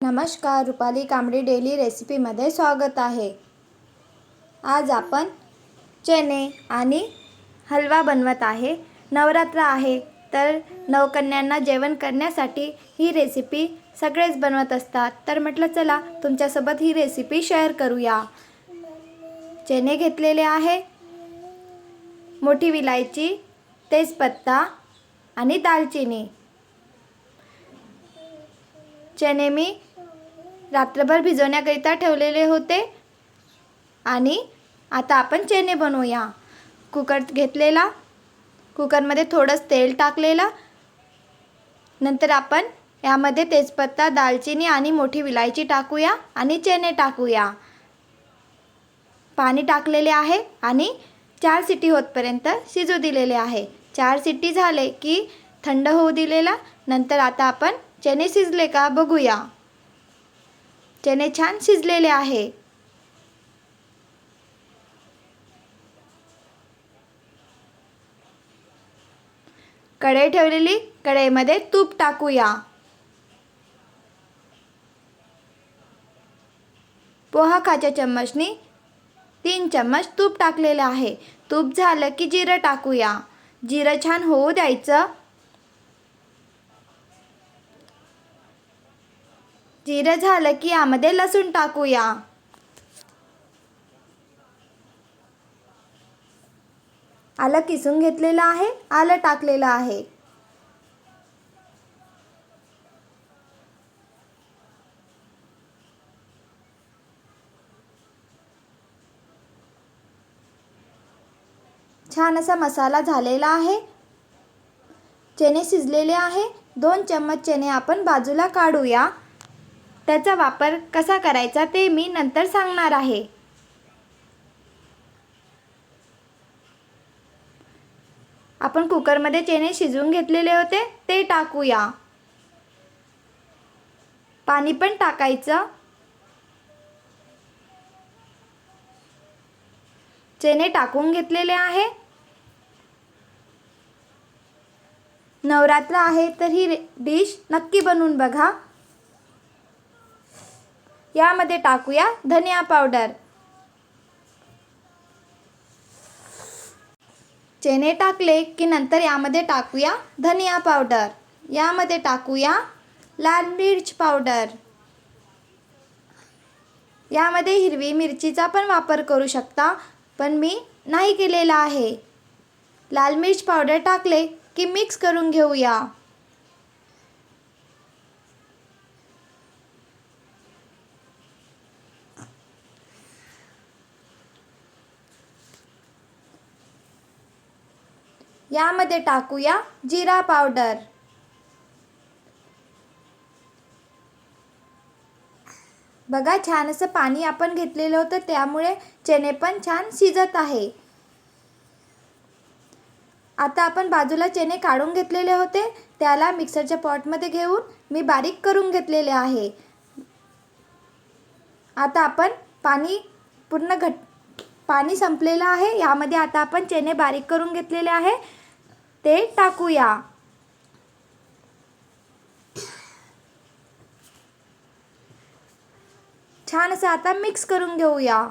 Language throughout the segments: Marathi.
नमस्कार, रुपाली कांबडी डेली रेसिपीमध्ये स्वागत आहे। आज आपण चणे आणि हलवा बनवत आहे। नवरात्र आहे तर नवकन्यांना जेवण करण्यासाठी ही रेसिपी सगळेच बनवत असतात। तर म्हटलं चला तुमच्यासोबत ही रेसिपी शेअर करूया। चणे घेतलेले आहे, मोठी विलायची, तेजपत्ता आणि दालचिनी। चणे मी रात्रभर भिजवण्याकरिता ठेवलेले होते आणि आता आपण चणे बनवूया। कुकर घेतलेला, कुकरमध्ये थोडंसं तेल टाकलेला, नंतर आपण यामध्ये तेजपत्ता, दालचिनी आणि मोठी विलायची टाकूया आणि चणे टाकूया। पाणी टाकलेले आहे आणि 4 शिटी होतपर्यंत शिजू दिलेले आहे। 4 शिटी झाले की थंड होऊ दिलेला। नंतर आता आपण चणे शिजले का बघूया। चणे छान शिजलेले आहे। कढई ठेवलेली, कढईमध्ये तूप टाकूया। पोहा खाच्या चम्मचनी 3 चम्मच तूप टाकलेले आहे। तूप झालं की जिरं टाकूया। जिरं छान होऊ द्यायचं। जिरं झालं की यामध्ये लसूण टाकूया। आलं किसून घेतलेलं आहे, आलं टाकलेलं आहे। छान असा मसाला झालेला आहे। चणे शिजलेले आहे। 2 चम्मच चणे आपण बाजूला काढूया। त्याचा वापर कसा करायचा ते मी नंतर सांगणार आहे। आपण कुकरमध्ये चणे शिजवून घेतलेले होते ते टाकूया। पाणी पण टाकायचं। चणे टाकून घेतलेले आहे। नवरात्र आहे तर ही डिश नक्की बनवून बघा। यामध्ये टाकूया धनिया पावडर। चणे टाकले की नंतर यामध्ये टाकूया धनिया पावडर। यामध्ये टाकूया लाल मिर्च पावडर। यामध्ये हिरवी मिरचीचा पण वापर करू शकता, पण मी नाही केलेला आहे। लाल मिर्च पावडर टाकले की मिक्स करून घेऊया। यामध्ये टाकूया जिरा पावडर। बघा छान असं पाणी आपण घेतलेलं होतं, त्यामुळे चणे पण छान शिजत आहे। आता आपण बाजूला चणे काढून घेतलेले होते, त्याला मिक्सरच्या पॉटमध्ये घेऊन मी बारीक करून घेतलेले आहे। आता आपण पाणी संपलेलं आहे। यामध्ये आता आपण चणे बारीक करून घेतलेले आहे ते टाकूया। छान असं आता मिक्स करून घेऊया।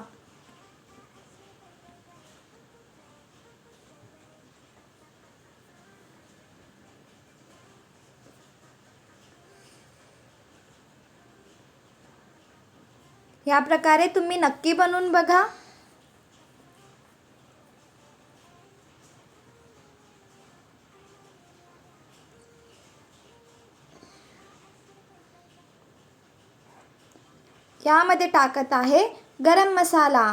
या प्रकारे तुम्ही नक्की बनवून बघा। यामध्ये टाकत आहे गरम मसाला,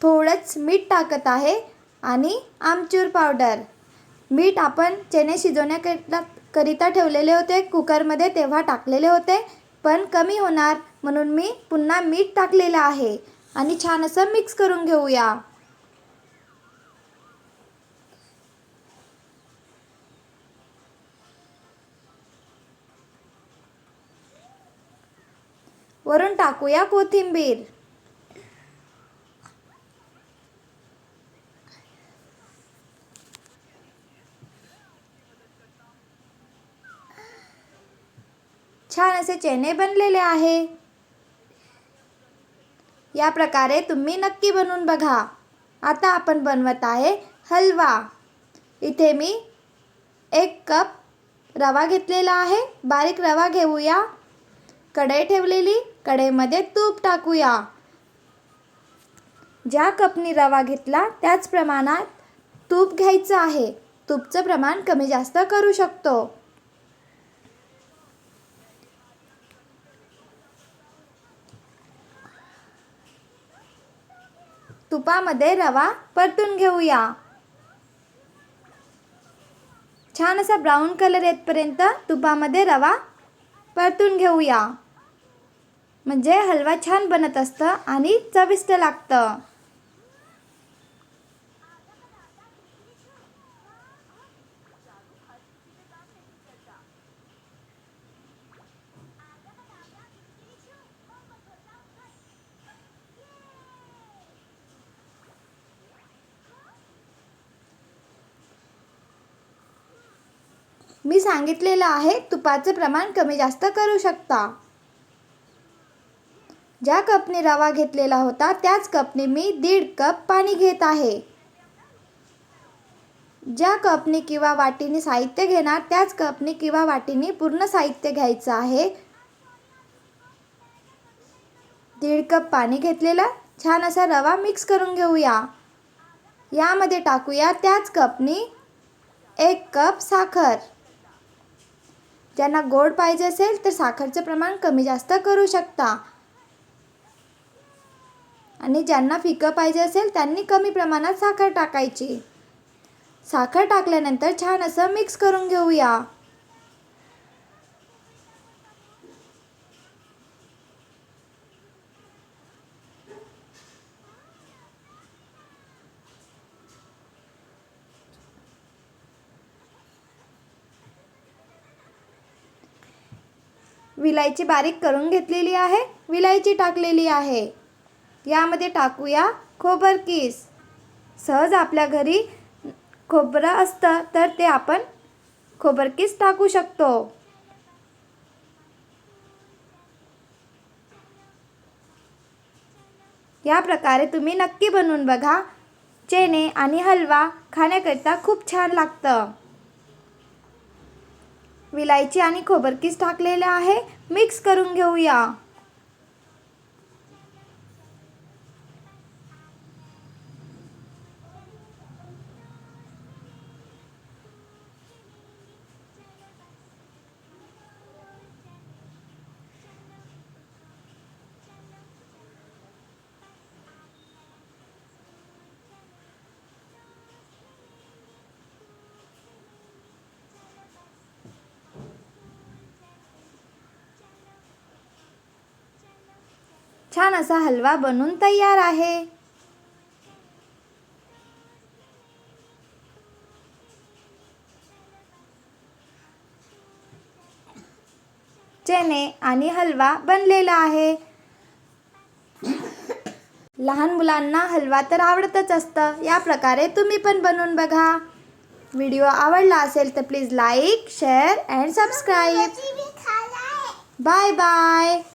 थोडंच मीठ टाकत आहे आणि आमचूर पावडर। मीठ आपण चणे शिजवण्याकरिता ठेवलेले होते कुकरमध्ये, तेव्हा टाकलेले होते, पण कमी होणार म्हणून मी पुन्हा मीठ टाकलेलं आहे आणि छान असं मिक्स करून घेऊया। वरून टाकूया कोथिंबीर। छान असे चेने बनलेले आहे। या प्रकारे तुम्ही नक्की बनवून बघा। आता आपण बनवत आहे हलवा। इथे मी 1 कप रवा घेतलेला आहे। बारीक रवा घेऊया। कढई ठेवलेली, कढईमध्ये तूप टाकूया। ज्या कपनी रवा घेतला त्याच प्रमाणात तूप घ्यायचं आहे। तूपचं प्रमाण कमी जास्त करू शकतो। तुपामध्ये रवा परतून घेऊया। छान असा ब्राऊन कलर येतपर्यंत तुपामध्ये रवा परतून घेऊया। म्हणजे हलवा छान बनत असतं आणि चविष्ट लागतं। मी सांगितलेलं आहे तुपाचं प्रमाण कमी जास्त करू शकता। ज्या कपने रवा घेतलेला होता त्याच कपने मी 1.5 कप पाणी घेत आहे। ज्या कपने किंवा वाटीने साहित्य घेणार त्याच कपने किंवा वाटीने पूर्ण साहित्य घ्यायचं आहे। 1.5 कप पाणी घेतलेला, छान असा रवा मिक्स करून घेऊया। यामध्ये टाकूया त्याच कपने 1 कप साखर। ज्यांना गोड पाहिजे असेल तर साखरचं प्रमाण कमी जास्त करू शकता आणि ज्यांना फिकं पाहिजे असेल त्यांनी कमी प्रमाणात साखर टाकायची। साखर टाकल्यानंतर छान असं मिक्स करून घेऊया। विलायची बारीक करून घेतलेली आहे। विलायची टाकलेली आहे। यामध्ये टाकूया खोबरकीस। सहज आपल्या घरी खोबरं असतं तर ते आपण खोबरकीस टाकू शकतो। या प्रकारे तुम्ही नक्की बनवून बघा। चेने आणि हलवा खाण्याकरिता खूप छान लागतं। विलायची आणि खोबरकीस टाकलेले आहे। मिक्स करून घेऊया। छान असा हलवा बनून तयार आहे। चेने आणि हलवा बनलेला आहे। लहान मुलांना हलवा तर आवडतच असतं। या प्रकारे तुम्ही पण बनवून बघा। व्हिडिओ आवडला असेल तर please like, share and subscribe. Bye bye.